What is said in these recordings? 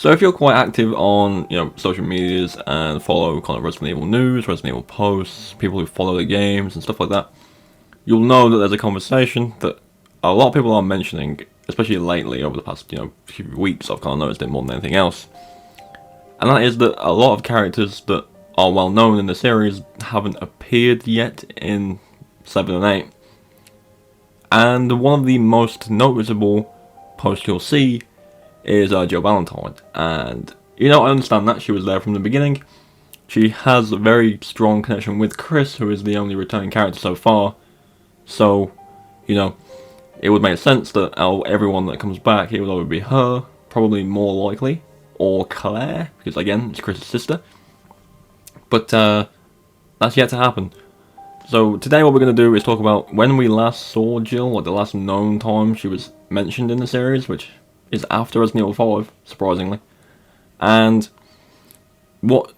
So if you're quite active on, social medias and follow kind of Resident Evil news, Resident Evil posts, people who follow the games and stuff like that, you'll know that there's a conversation that a lot of people are mentioning, especially lately over the past, few weeks. I've kind of noticed it more than anything else. And that is that a lot of characters that are well known in the series haven't appeared yet in 7 and 8. And one of the most noticeable posts you'll see is Jill Valentine. And, I understand that she was there from the beginning. She has a very strong connection with Chris, who is the only returning character so far. So, it would make sense that out of everyone that comes back, it would either be her, probably more likely, or Claire, because again, it's Chris's sister. But that's yet to happen. So today what we're going to do is talk about when we last saw Jill, like the last known time she was mentioned in the series, which is after Resident Evil 5, surprisingly. And what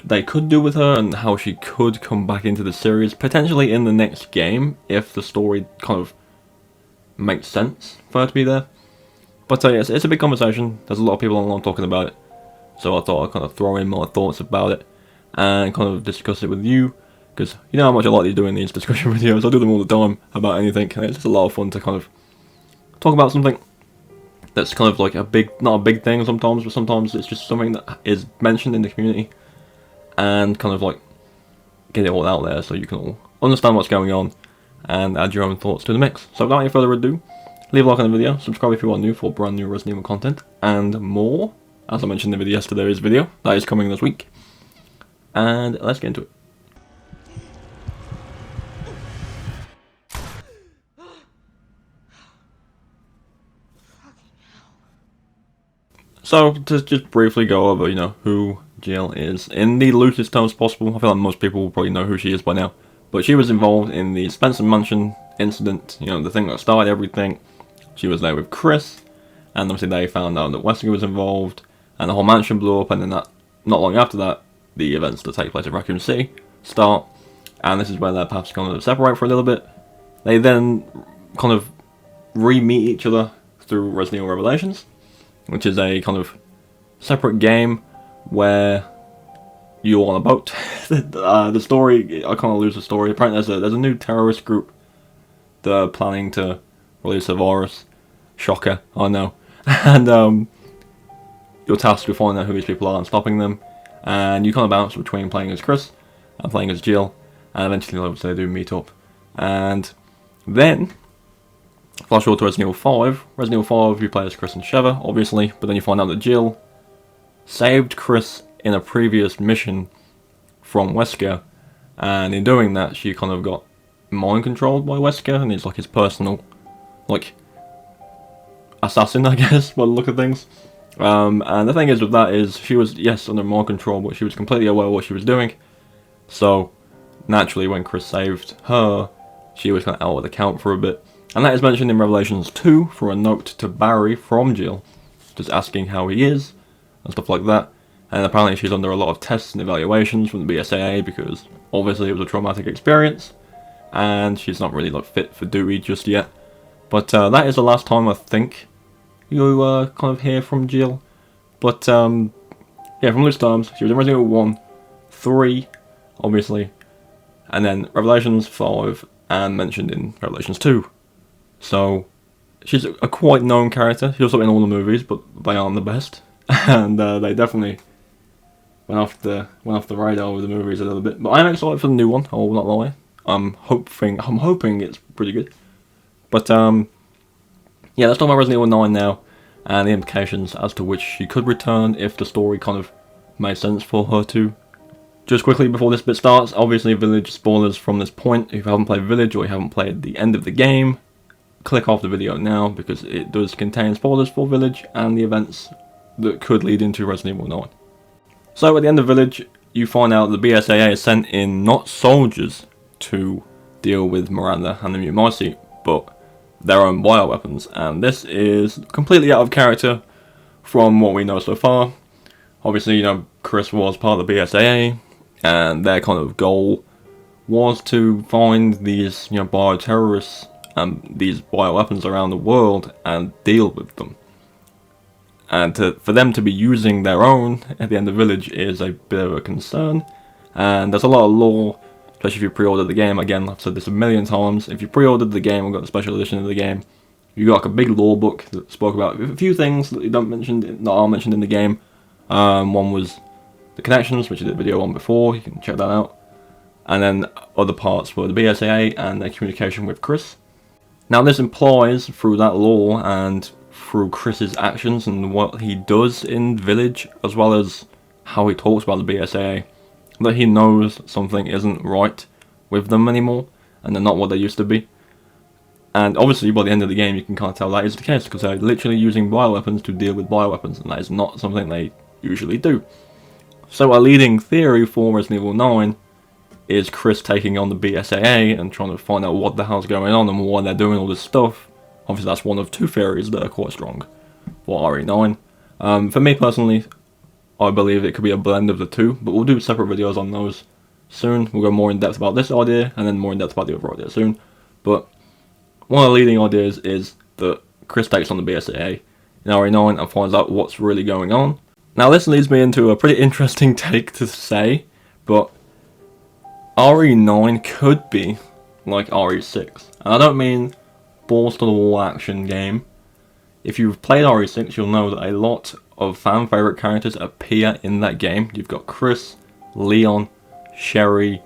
they could do with her and how she could come back into the series, potentially in the next game, if the story kind of makes sense for her to be there. But yes, it's a big conversation. There's a lot of people online talking about it. So I thought I'd kind of throw in my thoughts about it and kind of discuss it with you. Because you know how much I like doing these discussion videos. I do them all the time about anything. And it's just a lot of fun to kind of talk about something that's kind of like not a big thing sometimes, but sometimes it's just something that is mentioned in the community. And kind of like get it all out there so you can all understand what's going on and add your own thoughts to the mix. So without any further ado, leave a like on the video, subscribe if you are new for brand new Resident Evil content, and more. As I mentioned in yesterday's video, that is coming this week. And let's get into it. So, to just briefly go over, who Jill is, in the loosest terms possible. I feel like most people will probably know who she is by now. But she was involved in the Spencer Mansion incident, the thing that started everything. She was there with Chris, and obviously they found out that Wesker was involved, and the whole mansion blew up, and then not long after that, the events that take place at Raccoon City start, and this is where their paths kind of separate for a little bit. They then kind of re-meet each other through Resident Evil Revelations, which is a kind of separate game where you're on a boat. The story, I kind of lose the story. Apparently there's a new terrorist group that are planning to release a virus. Shocker, I know. And you're tasked with finding out who these people are and stopping them. And you kind of bounce between playing as Chris and playing as Jill. And eventually, obviously, they do meet up. And then, flash forward to Resident Evil 5. Resident Evil 5, you play as Chris and Sheva, obviously. But then you find out that Jill saved Chris in a previous mission from Wesker. And in doing that, she kind of got mind controlled by Wesker. And he's like his personal, assassin, I guess, by the look of things. And the thing is with that is, she was, yes, under mind control, but she was completely aware of what she was doing. So, naturally, when Chris saved her, she was kind of out of the count for a bit. And that is mentioned in Revelations 2, for a note to Barry from Jill, just asking how he is, and stuff like that. And apparently she's under a lot of tests and evaluations from the BSAA, because obviously it was a traumatic experience, and she's not really fit for duty just yet. But that is the last time, I think, you kind of hear from Jill. But yeah, from loose terms, she was in Resident Evil 1, 3, obviously, and then Revelations 5, and mentioned in Revelations 2. So, she's a quite known character. She's also in all the movies, but they aren't the best. And they definitely went off the radar with the movies a little bit. But I am excited for the new one, I will not lie. I'm hoping it's pretty good. But yeah, let's talk about Resident Evil 9 now, and the implications as to which she could return if the story kind of made sense for her to. Just quickly before this bit starts, obviously Village spoilers from this point. If you haven't played Village or you haven't played the end of the game, click off the video now, because it does contain spoilers for Village and the events that could lead into Resident Evil 9. So at the end of Village, you find out the BSAA has sent in not soldiers to deal with Miranda and the Nemesis, but their own bioweapons, and this is completely out of character from what we know so far. Obviously, Chris was part of the BSAA, and their kind of goal was to find these, bioterrorists and these bioweapons around the world and deal with them. And for them to be using their own at the end of Village is a bit of a concern. And there's a lot of lore, especially if you pre-ordered the game. Again, I've said this a million times. If you pre-ordered the game and got the special edition of the game, you got like a big lore book that spoke about a few things that are mentioned in the game. One was the connections, which I did a video on before. You can check that out. And then other parts were the BSAA and their communication with Chris. Now this implies through that lore and through Chris's actions and what he does in Village, as well as how he talks about the BSAA, that he knows something isn't right with them anymore, and they're not what they used to be. And obviously by the end of the game you can kind of tell that is the case, because they're literally using bioweapons to deal with bioweapons, and that is not something they usually do. So a leading theory for Resident Evil 9 is Chris taking on the BSAA and trying to find out what the hell's going on and why they're doing all this stuff. Obviously that's one of two theories that are quite strong for RE9. For me personally, I believe it could be a blend of the two, but we'll do separate videos on those soon. We'll go more in depth about this idea and then more in depth about the other idea soon. But one of the leading ideas is that Chris takes on the BSAA in RE9 and finds out what's really going on. Now this leads me into a pretty interesting take to say, but RE9 could be like RE6. And I don't mean balls to the wall action game. If you've played RE6, you'll know that a lot of fan favourite characters appear in that game. You've got Chris, Leon, Sherry,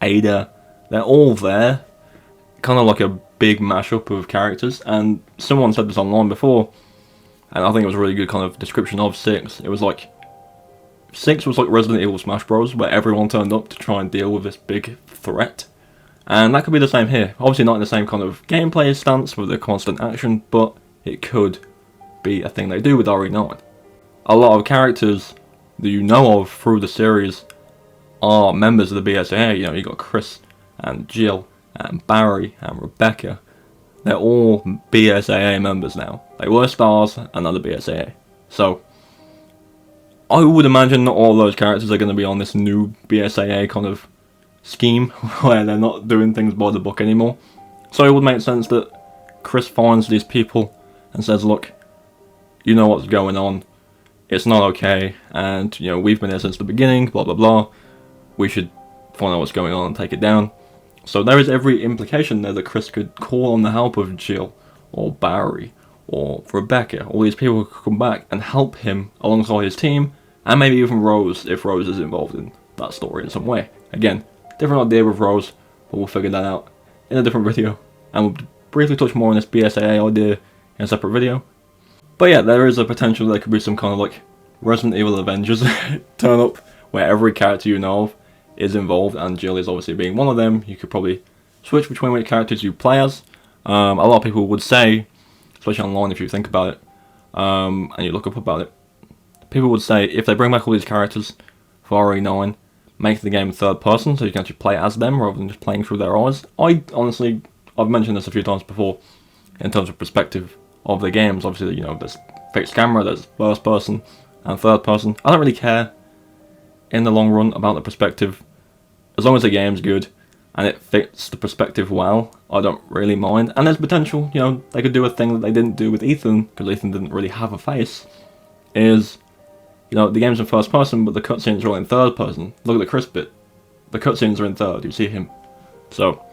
Ada. They're all there. Kind of like a big mashup of characters. And someone said this online before, and I think it was a really good kind of description of 6. It was like 6 was like Resident Evil Smash Bros, where everyone turned up to try and deal with this big threat. And that could be the same here. Obviously not in the same kind of gameplay stance with the constant action, but it could be a thing they do with RE9. A lot of characters that you know of through the series are members of the BSAA. You know, you got Chris and Jill and Barry and Rebecca. They're all BSAA members now. They were stars and now the BSAA. So I would imagine not all those characters are going to be on this new BSAA kind of scheme where they're not doing things by the book anymore. So it would make sense that Chris finds these people and says, look, you know what's going on, it's not okay, and you know, we've been here since the beginning, blah blah blah, we should find out what's going on and take it down. So there is every implication there that Chris could call on the help of Jill, or Barry, or Rebecca. All these people could come back and help him alongside his team, and maybe even Rose, if Rose is involved in that story in some way. Again, different idea with Rose, but we'll figure that out in a different video, and we'll briefly touch more on this BSAA idea in a separate video. But yeah, there is a potential there could be some kind of like Resident Evil Avengers turn up, where every character you know of is involved, and Jill is obviously being one of them. You could probably switch between which characters you play as. A lot of people would say, especially online if you think about it, and you look up about it, people would say if they bring back all these characters for RE9, make the game third person so you can actually play as them rather than just playing through their eyes. I've mentioned this a few times before in terms of perspective of the games. Obviously, you know, there's fixed camera, there's first person and third person. I don't really care in the long run about the perspective. As long as the game's good and it fits the perspective well, I don't really mind. And there's potential, you know, they could do a thing that they didn't do with Ethan, because Ethan didn't really have a face, is, you know, the game's in first person, but the cutscenes are all in third person. Look at the Chris bit. The cutscenes are in third, you see him. So,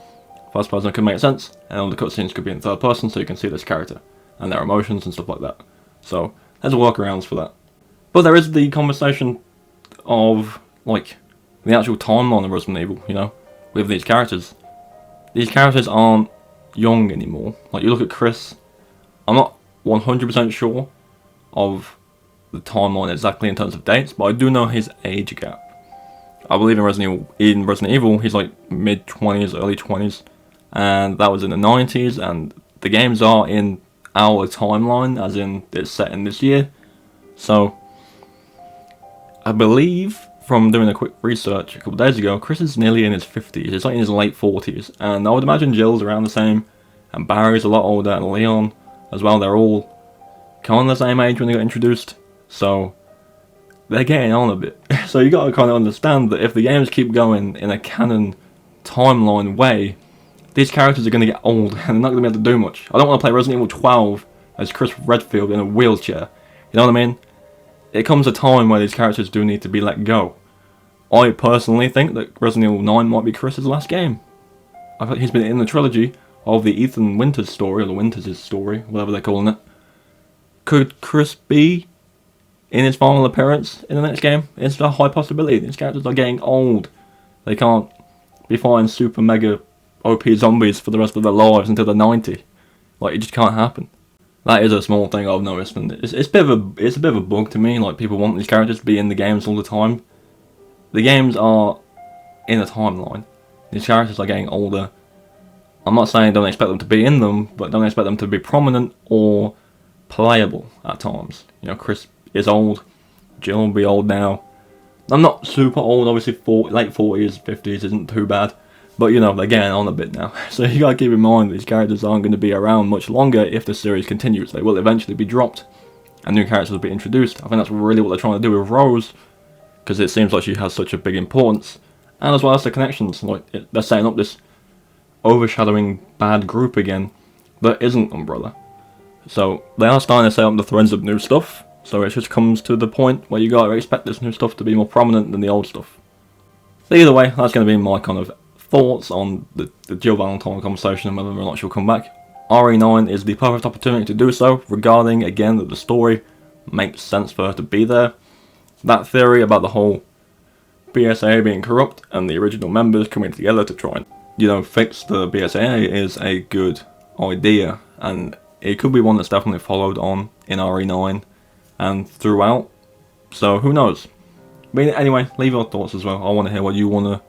first person could make sense, and all the cutscenes could be in third person, so you can see this character and their emotions and stuff like that. So, there's workarounds for that. But there is the conversation of, like, the actual timeline of Resident Evil, you know, with these characters. These characters aren't young anymore. Like, you look at Chris, I'm not 100% sure of the timeline exactly in terms of dates, but I do know his age gap. I believe in Resident Evil, he's like mid-20s, early 20s, and that was in the 90s, and the games are in our timeline, as in it's set in this year. So, I believe, from doing a quick research a couple days ago, Chris is nearly in his 50s, he's like in his late 40s, and I would imagine Jill's around the same, and Barry's a lot older, and Leon as well. They're all kind of the same age when they got introduced, so they're getting on a bit. So you gotta kind of understand that if the games keep going in a canon timeline way, these characters are going to get old and they're not going to be able to do much. I don't want to play Resident Evil 12 as Chris Redfield in a wheelchair You know what I mean? It comes a time where these characters do need to be let go. I personally think that Resident Evil 9 might be Chris's last game. I think he's been in the trilogy of the Ethan Winters story, or the Winters' story, whatever they're calling it. Could Chris be in his final appearance in the next game? It's a high possibility. These characters are getting old. They can't be fighting super mega OP zombies for the rest of their lives until they're 90. Like, it just can't happen. That is a small thing I've noticed, and it's a bit of a bug to me. Like, people want these characters to be in the games all the time. The games are in a timeline. These characters are getting older. I'm not saying don't expect them to be in them, but don't expect them to be prominent or playable at times. You know, Chris is old. Jill will be old now. I'm not super old, obviously. Late 40s, 50s isn't too bad. But, you know, they're getting on a bit now. So you gotta keep in mind these characters aren't going to be around much longer if the series continues. They will eventually be dropped, and new characters will be introduced. I think that's really what they're trying to do with Rose, because it seems like she has such a big importance. And as well as the connections. Like, they're setting up this overshadowing bad group again that isn't Umbrella. So they are starting to set up the threads of new stuff. So it just comes to the point where you gotta expect this new stuff to be more prominent than the old stuff. But either way, that's going to be my kind of thoughts on the Jill Valentine conversation and whether or not she'll come back. RE9 is the perfect opportunity to do so, regarding again that the story makes sense for her to be there. That theory about the whole BSAA being corrupt and the original members coming together to try and, you know, fix the BSAA is a good idea, and it could be one that's definitely followed on in RE9 and throughout, so who knows. But anyway, leave your thoughts as well. I want to hear what you want to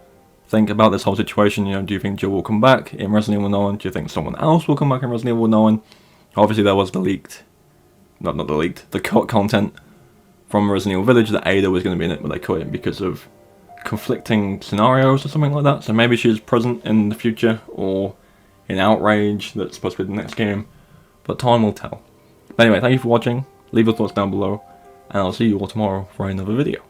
think about this whole situation. You know, do you think Jill will come back in Resident Evil 9? Do you think someone else will come back in Resident Evil 9? Obviously there was the cut content from Resident Evil Village that Ada was going to be in it, but they cut it because of conflicting scenarios or something like that. So maybe she's present in the future, or in Outrage, that's supposed to be the next game. But time will tell. But anyway, thank you for watching. Leave your thoughts down below, and I'll see you all tomorrow for another video.